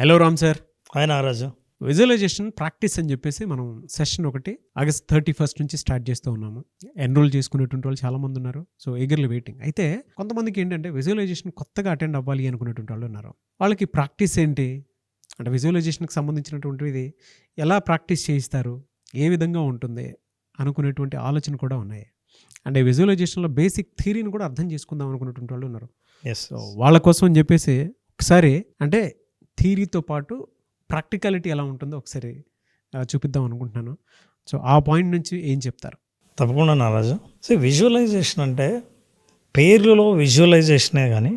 Hello Ram sir. Hi Nagaraju. Visualization practice అని చెప్పేసి మనం సెషన్ ఒకటి ఆగస్ట్ 31 నుంచి స్టార్ట్ చేస్తూ ఉన్నాము. ఎన్రోల్ చేసుకునేటువంటి వాళ్ళు చాలామంది ఉన్నారు. So eagerly waiting. అయితే కొంతమందికి ఏంటంటే విజువలైజేషన్ కొత్తగా అటెండ్ అవ్వాలి అనుకునేటువంటి వాళ్ళు ఉన్నారు. వాళ్ళకి ప్రాక్టీస్ ఏంటి అంటే విజువలైజేషన్కి సంబంధించినటువంటిది ఎలా ప్రాక్టీస్ చేయిస్తారు, ఏ విధంగా ఉంటుంది అనుకునేటువంటి ఆలోచన కూడా ఉన్నాయి. అంటే విజువలైజేషన్లో బేసిక్ థియరీని కూడా అర్థం చేసుకుందాం అనుకునేటువంటి వాళ్ళు ఉన్నారు. సో వాళ్ళ కోసం అని చెప్పేసి ఒకసారి అంటే థియరీతో పాటు ప్రాక్టికాలిటీ ఎలా ఉంటుందో ఒకసారి చూపిద్దాం అనుకుంటున్నాను. సో ఆ పాయింట్ నుంచి ఏం చెప్తారు? తప్పకుండా నారాజు. సో విజువలైజేషన్ అంటే పేర్లలో విజువలైజేషనే కానీ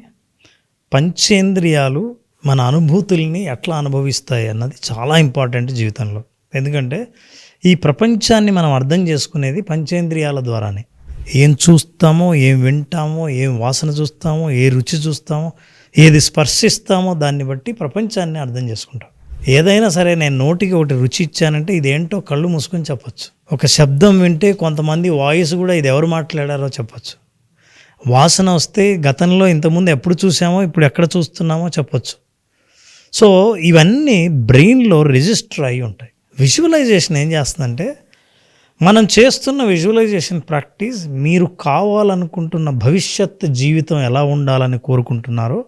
పంచేంద్రియాలు మన అనుభూతుల్ని ఎట్లా అనుభవిస్తాయి అన్నది చాలా ఇంపార్టెంట్ జీవితంలో. ఎందుకంటే ఈ ప్రపంచాన్ని మనం అర్థం చేసుకునేది పంచేంద్రియాల ద్వారానే. ఏం చూస్తామో, ఏం వింటామో, ఏం వాసన చూస్తామో, ఏ రుచి చూస్తామో, ఏది స్పర్శిస్తామో దాన్ని బట్టి ప్రపంచాన్ని అర్థం చేసుకుంటాం. ఏదైనా సరే నేను నోటికి ఒకటి రుచి ఇచ్చానంటే ఇదేంటో కళ్ళు మూసుకొని చెప్పచ్చు. ఒక శబ్దం వింటే కొంతమంది వాయిస్ కూడా ఇది ఎవరు మాట్లాడారో చెప్పచ్చు. వాసన వస్తే గతంలో ఇంతకుముందు ఎప్పుడు చూసామో ఇప్పుడు ఎక్కడ చూస్తున్నామో చెప్పచ్చు. సో ఇవన్నీ బ్రెయిన్లో రిజిస్టర్ అయి ఉంటాయి. విజువలైజేషన్ ఏం చేస్తుందంటే మనం చేస్తున్న విజువలైజేషన్ ప్రాక్టీస్ మీరు కావాలనుకుంటున్న భవిష్యత్ జీవితం ఎలా ఉండాలని కోరుకుంటున్నారో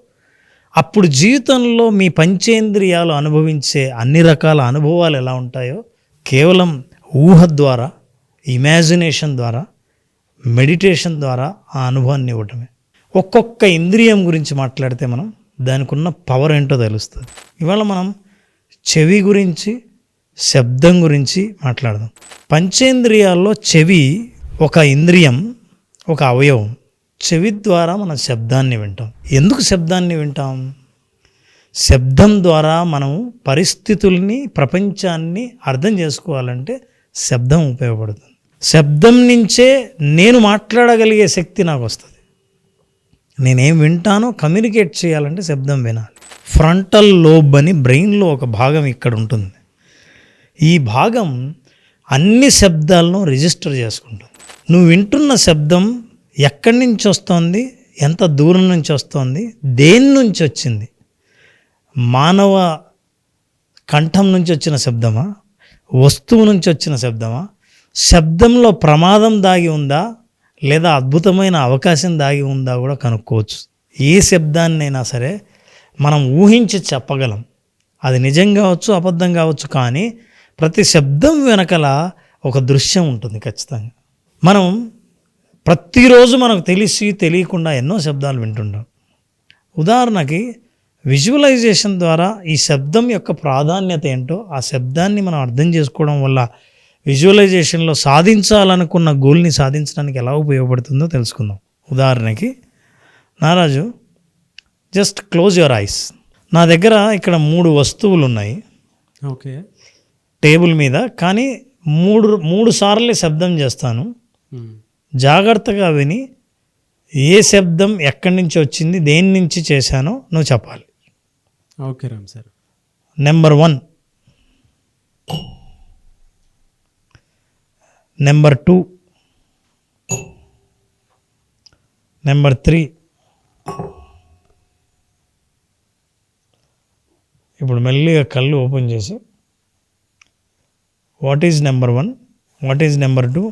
అప్పుడు జీవితంలో మీ పంచేంద్రియాలు అనుభవించే అన్ని రకాల అనుభవాలు ఎలా ఉంటాయో కేవలం ఊహ ద్వారా, ఇమాజినేషన్ ద్వారా, మెడిటేషన్ ద్వారా ఆ అనుభవాన్ని ఇవ్వటమే. ఒక్కొక్క ఇంద్రియం గురించి మాట్లాడితే మనం దానికి ఉన్న పవర్ ఏంటో తెలుస్తుంది. ఇవాళ మనం చెవి గురించి, శబ్దం గురించి మాట్లాడదాం. పంచేంద్రియాల్లో చెవి ఒక ఇంద్రియం, ఒక అవయవం. చెవి ద్వారా మనం శబ్దాన్ని వింటాం. ఎందుకు శబ్దాన్ని వింటాం? శబ్దం ద్వారా మనం పరిస్థితుల్ని, ప్రపంచాన్ని అర్థం చేసుకోవాలంటే శబ్దం ఉపయోగపడుతుంది. శబ్దం నుంచే నేను మాట్లాడగలిగే శక్తి నాకు వస్తుంది. నేనేం వింటానో కమ్యూనికేట్ చేయాలంటే శబ్దం వినాలి. ఫ్రంటల్ లోబ్ అని బ్రెయిన్లో ఒక భాగం ఇక్కడ ఉంటుంది. ఈ భాగం అన్ని శబ్దాలను రిజిస్టర్ చేసుకుంటుంది. నువ్వు వింటున్న శబ్దం ఎక్కడి నుంచి వస్తుంది, ఎంత దూరం నుంచి వస్తుంది, దేని నుంచి వచ్చింది, మానవ కంఠం నుంచి వచ్చిన శబ్దమా, వస్తువు నుంచి వచ్చిన శబ్దమా, శబ్దంలో ప్రమాదం దాగి ఉందా లేదా అద్భుతమైన అవకాశం దాగి ఉందా కూడా కనుక్కోవచ్చు. ఏ శబ్దాన్నైనా సరే మనం ఊహించి చెప్పగలం. అది నిజం కావచ్చు, అబద్ధం కావచ్చు, కానీ ప్రతి శబ్దం వెనకల ఒక దృశ్యం ఉంటుంది ఖచ్చితంగా. మనం ప్రతిరోజు మనకు తెలిసి తెలియకుండా ఎన్నో శబ్దాలు వింటుంటాం. ఉదాహరణకి విజువలైజేషన్ ద్వారా ఈ శబ్దం యొక్క ప్రాధాన్యత ఏంటో, ఆ శబ్దాన్ని మనం అర్థం చేసుకోవడం వల్ల విజువలైజేషన్లో సాధించాలనుకున్న గోల్ని సాధించడానికి ఎలా ఉపయోగపడుతుందో తెలుసుకుందాం. ఉదాహరణకి నారాజు, జస్ట్ క్లోజ్ యువర్ ఐస్. నా దగ్గర ఇక్కడ 3 వస్తువులు ఉన్నాయి. ఓకే. టేబుల్ మీద, కానీ మూడు సార్లు శబ్దం చేస్తాను. జాగ్రత్తగా విని ఏ శబ్దం ఎక్కడి నుంచి వచ్చింది, దేని నుంచి చేశానో నువ్వు చెప్పాలి. Okay Ram sir. Number 1, number 2, number 3. ఇప్పుడు మెల్లిగా కళ్ళు ఓపెన్ చేసి what is number 1, what is number 2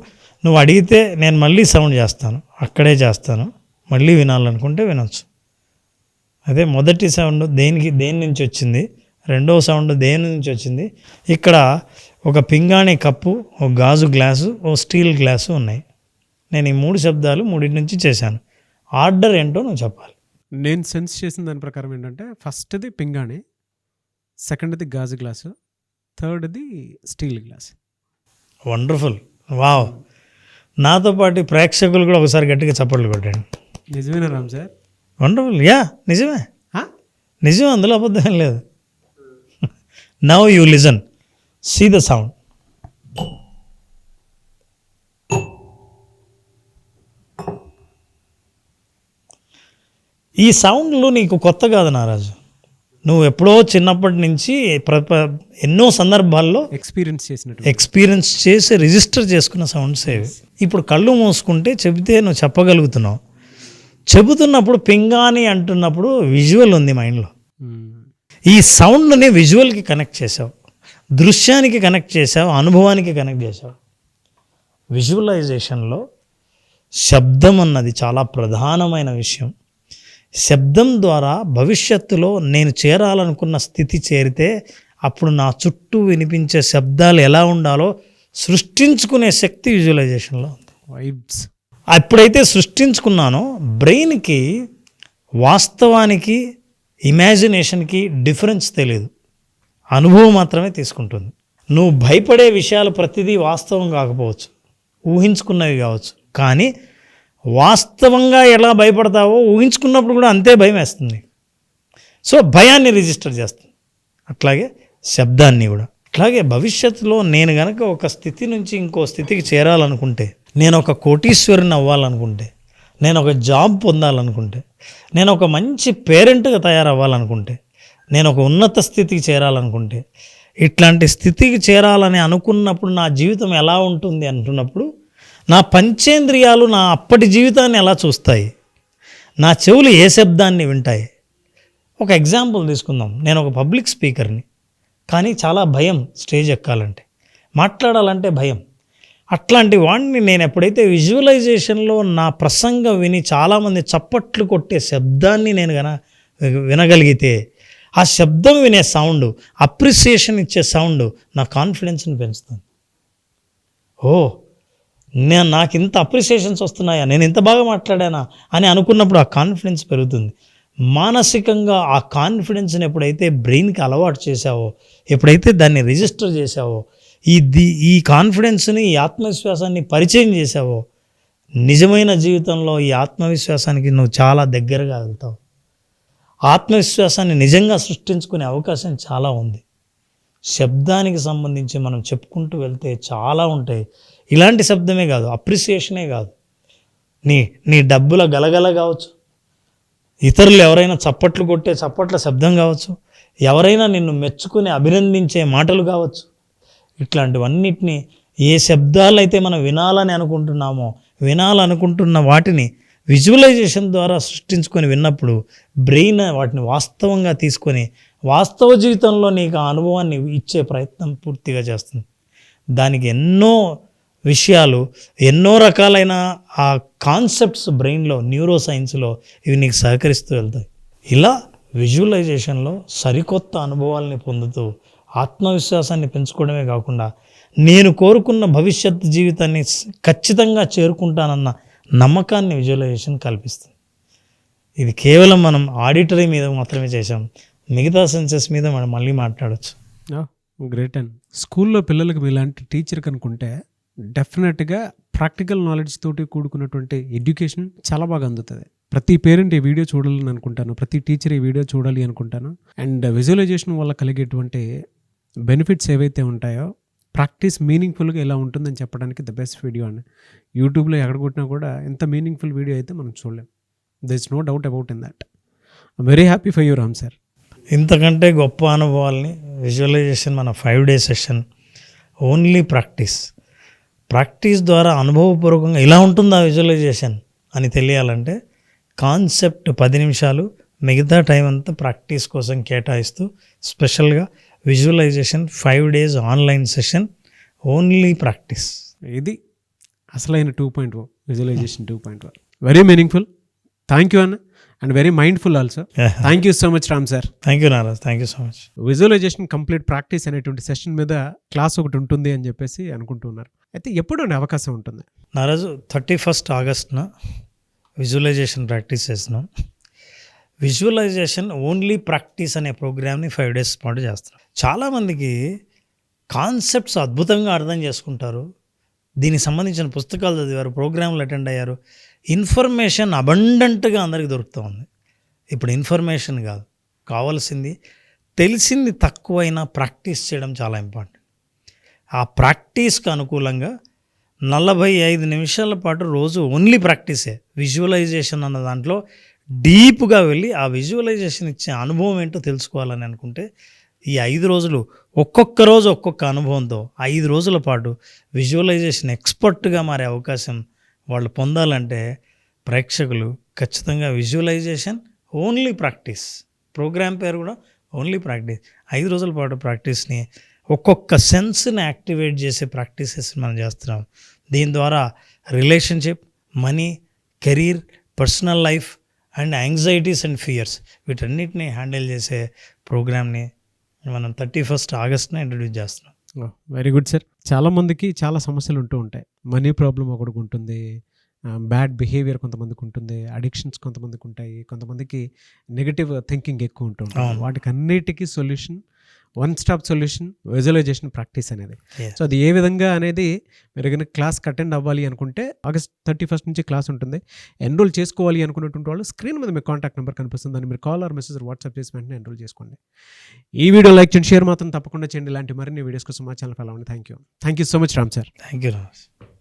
నువ్వు అడిగితే నేను మళ్ళీ సౌండ్ చేస్తాను, అక్కడే చేస్తాను. మళ్ళీ వినాలనుకుంటే వినొచ్చు. అదే మొదటి సౌండ్ దేని నుంచి వచ్చింది, రెండవ సౌండ్ దేని నుంచి వచ్చింది. ఇక్కడ ఒక పింగాణి కప్పు, ఒక గాజు గ్లాసు, ఓ స్టీల్ గ్లాసు ఉన్నాయి. నేను ఈ 3 శబ్దాలు 3 నుంచి చేశాను. ఆర్డర్ ఏంటో నువ్వు చెప్పాలి. నేను సెన్స్ చేసిన దాని ప్రకారం ఏంటంటే ఫస్ట్ది పింగాణి, సెకండ్ది గాజు గ్లాసు, థర్డ్ది స్టీల్ గ్లాస్. వండర్ఫుల్. వావ్. నాతో పాటు ప్రేక్షకులు కూడా ఒకసారి గట్టిగా చప్పట్లు కొట్టండి. నిజమేనా రామ్ సార్? వండర్ఫుల్. యా, నిజమే, నిజమే, అందులో అబద్ధం లేదు. Now you listen, see the sound. ఈ సౌండ్లు నీకు కొత్త కాదు నారాజు. నువ్వు ఎప్పుడో చిన్నప్పటి నుంచి ఎన్నో సందర్భాల్లో ఎక్స్పీరియన్స్ చేసి రిజిస్టర్ చేసుకున్న సౌండ్స్ ఏవి. ఇప్పుడు కళ్ళు మూసుకుంటే చెబితే నువ్వు చెప్పగలుగుతున్నావు. చెబుతున్నప్పుడు పింగాని అంటున్నప్పుడు విజువల్ ఉంది మైండ్లో. ఈ సౌండ్ని విజువల్కి కనెక్ట్ చేసావు, దృశ్యానికి కనెక్ట్ చేసావు, అనుభవానికి కనెక్ట్ చేసావు. విజువలైజేషన్లో శబ్దం అన్నది చాలా ప్రధానమైన విషయం. శబ్దం ద్వారా భవిష్యత్తులో నేను చేరాలనుకున్న స్థితి చేరితే అప్పుడు నా చుట్టూ వినిపించే శబ్దాలు ఎలా ఉండాలో సృష్టించుకునే శక్తి విజువలైజేషన్లో ఉంది. వైబ్స్ ఎప్పుడైతే సృష్టించుకున్నానో బ్రెయిన్కి వాస్తవానికి ఇమాజినేషన్కి డిఫరెన్స్ తెలియదు, అనుభవం మాత్రమే తీసుకుంటుంది. నువ్వు భయపడే విషయాలు ప్రతిదీ వాస్తవం కాకపోవచ్చు, ఊహించుకున్నవి కావచ్చు, కానీ వాస్తవంగా ఎలా భయపడతావో ఊహించుకున్నప్పుడు కూడా అంతే భయం వేస్తుంది. సో భయాన్ని రిజిస్టర్ చేస్తుంది. అట్లాగే శబ్దాన్ని కూడా. అట్లాగే భవిష్యత్తులో నేను గనక ఒక స్థితి నుంచి ఇంకో స్థితికి చేరాలనుకుంటే, నేను ఒక కోటీశ్వరుని అవ్వాలనుకుంటే, నేను ఒక జాబ్ పొందాలనుకుంటే, నేను ఒక మంచి పేరెంట్గా తయారవ్వాలనుకుంటే, నేను ఒక ఉన్నత స్థితికి చేరాలనుకుంటే, ఇట్లాంటి స్థితికి చేరాలని అనుకున్నప్పుడు నా జీవితం ఎలా ఉంటుంది అంటున్నప్పుడు నా పంచేంద్రియాలు నా అప్పటి జీవితాన్ని ఎలా చూస్తాయి, నా చెవులు ఏ శబ్దాన్ని వింటాయి. ఒక ఎగ్జాంపుల్ తీసుకుందాం. నేను ఒక పబ్లిక్ స్పీకర్ని, కానీ చాలా భయం స్టేజ్ ఎక్కాలంటే, మాట్లాడాలంటే భయం. అట్లాంటి వాడిని నేను ఎప్పుడైతే విజువలైజేషన్లో నా ప్రసంగం విని చాలామంది చప్పట్లు కొట్టే శబ్దాన్ని నేను వినగలిగితే, ఆ శబ్దం వినే సౌండ్, అప్రిసియేషన్ ఇచ్చే సౌండ్ నా కాన్ఫిడెన్స్ని పెంచుతుంది. నాకు ఇంత అప్రిసియేషన్స్ వస్తున్నాయా, నేను ఇంత బాగా మాట్లాడానా అని అనుకున్నప్పుడు ఆ కాన్ఫిడెన్స్ పెరుగుతుంది. మానసికంగా ఆ కాన్ఫిడెన్స్ని ఎప్పుడైతే బ్రెయిన్కి అలవాటు చేసావో, ఎప్పుడైతే దాన్ని రిజిస్టర్ చేసావో, ఈ కాన్ఫిడెన్స్ని, ఈ ఆత్మవిశ్వాసాన్ని పరిచయం చేసావో, నిజమైన జీవితంలో ఈ ఆత్మవిశ్వాసానికి నువ్వు చాలా దగ్గరగా వెళ్తావు. ఆత్మవిశ్వాసాన్ని నిజంగా సృష్టించుకునే అవకాశం చాలా ఉంది. శబ్దానికి సంబంధించి మనం చెప్పుకుంటూ వెళ్తే చాలా ఉంటాయి. ఇలాంటి శబ్దమే కాదు, అప్రిసియేషనే కాదు, నీ డబ్బుల గలగల కావచ్చు, ఇతరులు ఎవరైనా చప్పట్లు కొట్టే చప్పట్ల శబ్దం కావచ్చు, ఎవరైనా నిన్ను మెచ్చుకుని అభినందించే మాటలు కావచ్చు. ఇట్లాంటివన్నిటినీ ఏ శబ్దాలైతే మనం వినాలనుకుంటున్న వాటిని విజువలైజేషన్ ద్వారా సృష్టించుకొని విన్నప్పుడు బ్రెయిన్ వాటిని వాస్తవంగా తీసుకొని వాస్తవ జీవితంలో నీకు ఆ అనుభవాన్ని ఇచ్చే ప్రయత్నం పూర్తిగా చేస్తుంది. దానికి ఎన్నో విషయాలు, ఎన్నో రకాలైన ఆ కాన్సెప్ట్స్ బ్రెయిన్లో, న్యూరో సైన్స్లో ఇవి నీకు సహకరిస్తూ వెళ్తాయి. ఇలా విజువలైజేషన్లో సరికొత్త అనుభవాల్ని పొందుతూ ఆత్మవిశ్వాసాన్ని పెంచుకోవడమే కాకుండా నేను కోరుకున్న భవిష్యత్ జీవితాన్ని ఖచ్చితంగా చేరుకుంటానన్న నమ్మకాన్ని విజువలైజేషన్ కల్పిస్తుంది. ఇది కేవలం మనం ఆడిటరీ మీద మాత్రమే చేసాం, మిగతా సెన్సెస్ మీద మనం మళ్ళీ మాట్లాడవచ్చు. గ్రేట్. అండ్ స్కూల్లో పిల్లలకి ఇలాంటి టీచర్ కనుకుంటే డెఫినెట్గా ప్రాక్టికల్ నాలెడ్జ్ తోటి కూడుకున్నటువంటి ఎడ్యుకేషన్ చాలా బాగా అందుతుంది. ప్రతి పేరెంట్ ఈ వీడియో చూడాలని అనుకుంటాను, ప్రతి టీచర్ ఈ వీడియో చూడాలి అనుకుంటాను. అండ్ విజువలైజేషన్ వల్ల కలిగేటువంటి బెనిఫిట్స్ ఏవైతే ఉంటాయో, ప్రాక్టీస్ మీనింగ్ఫుల్గా ఎలా ఉంటుందని చెప్పడానికి ద బెస్ట్ వీడియో అండి. యూట్యూబ్లో ఎక్కడ కొట్టినా కూడా ఎంత మీనింగ్ఫుల్ వీడియో అయితే మనం చూడలేం. There is no doubt about in that. I'm very happy for you Ram sir. ఇంతకంటే గొప్ప అనుభవాల్ని విజువలైజేషన్ మన 5 day సెషన్ ఓన్లీ ప్రాక్టీస్ ద్వారా అనుభవపూర్వకంగా ఇలా ఉంటుందా విజువలైజేషన్ అని తెలియాలంటే కాన్సెప్ట్ 10 నిమిషాలు, మిగతా టైం అంతా ప్రాక్టీస్ కోసం కేటాయిస్తూ స్పెషల్గా visualisation 5 days online session only practice. ఇది అసలైన 2.0 visualisation 2.0. Very meaningful. Thank you అన్న. And very mindful also. Thank you so much Ram sir. Thank you Naraj, thank you so much. Visualisation complete practice అనేటువంటి session మీద class ఒకటి ఉంటుంది అని చెప్పేసి అనుకుంటున్నారు. అయితే ఎప్పుడు అవకాశం ఉంటుంది నారాజు? 31st August విజువలైజేషన్ ప్రాక్టీస్ చేస్తున్నాం. విజువలైజేషన్ ఓన్లీ ప్రాక్టీస్ అనే ప్రోగ్రామ్ని 5 days పాటు చేస్తున్నాం. చాలామందికి కాన్సెప్ట్స్ అద్భుతంగా అర్థం చేసుకుంటారు, దీనికి సంబంధించిన పుస్తకాలు చదివారు, ప్రోగ్రాంలు అటెండ్ అయ్యారు, ఇన్ఫర్మేషన్ అబండెంట్గా అందరికి దొరుకుతూ ఉంది. ఇప్పుడు ఇన్ఫర్మేషన్ కాదు కావాల్సింది, తెలిసింది తక్కువైనా ప్రాక్టీస్ చేయడం చాలా ఇంపార్టెంట్. ఆ ప్రాక్టీస్కి అనుకూలంగా 45 నిమిషాల పాటు రోజు ఓన్లీ ప్రాక్టీసే. విజువలైజేషన్ అన్న దాంట్లో డీప్గా వెళ్ళి ఆ విజువలైజేషన్ ఇచ్చే అనుభవం ఏంటో తెలుసుకోవాలని అనుకుంటే ఈ 5 రోజులు ఒక్కొక్క రోజు ఒక్కొక్క అనుభవంతో 5 రోజుల పాటు విజువలైజేషన్ ఎక్స్పర్ట్గా మారే అవకాశం వాళ్ళు పొందాలంటే ప్రేక్షకులు ఖచ్చితంగా విజువలైజేషన్ ఓన్లీ ప్రాక్టీస్, ప్రోగ్రామ్ పేరు కూడా ఓన్లీ ప్రాక్టీస్ 5 రోజుల పాటు ప్రాక్టీస్ని ఒక్కొక్క సెన్స్ని యాక్టివేట్ చేసే ప్రాక్టీసెస్ మనం చేస్తున్నాం. దీని ద్వారా relationship, money, career, personal life and anxieties and fears వీటన్నిటిని హ్యాండిల్ చేసే ప్రోగ్రామ్ని మనం 31st ఆగస్ట్న ఇంట్రడ్యూస్ చేస్తున్నాం. Very good sir. చాలా మందికి చాలా సమస్యలు ఉంటూ ఉంటాయి. మనీ ప్రాబ్లం ఒకటికి ఉంటుంది, బ్యాడ్ బిహేవియర్ కొంతమందికి ఉంటుంది, అడిక్షన్స్ కొంతమందికి ఉంటాయి, కొంతమందికి నెగటివ్ థింకింగ్ ఎక్కువ ఉంటూ ఉంటుంది. వాటికి అన్నిటికీ solution, one stop solution visualization practice అనేది. Yes. సో అది ఏ విధంగా అనేది మీరు కనుక క్లాస్కి అటెండ్ అవ్వాలి అనుకుంటే ఆగస్ట్ 31st నుంచి క్లాస్ ఉంటుంది. ఎన్రోల్ చేసుకోవాలి అనుకున్నటువంటి వాళ్ళు స్క్రీన్ మీద మీ కాంటాక్ట్ నెంబర్ కనిపిస్తుంది, దాన్ని మీరు కాల్ ఆర్ మెసేజ్ వాట్సాప్ చేసి వెంటనే ఎన్రోల్ చేసుకోండి. ఈ వీడియో లైక్ చేయండి, షేర్ మాత్రం తప్పకుండా చేయండి. ఇలాంటి మరిన్ని వీడియోస్ కోసం మా ఛానల్ ఫాలో అవ్వండి. Thank you so much Ram sir. Thank you.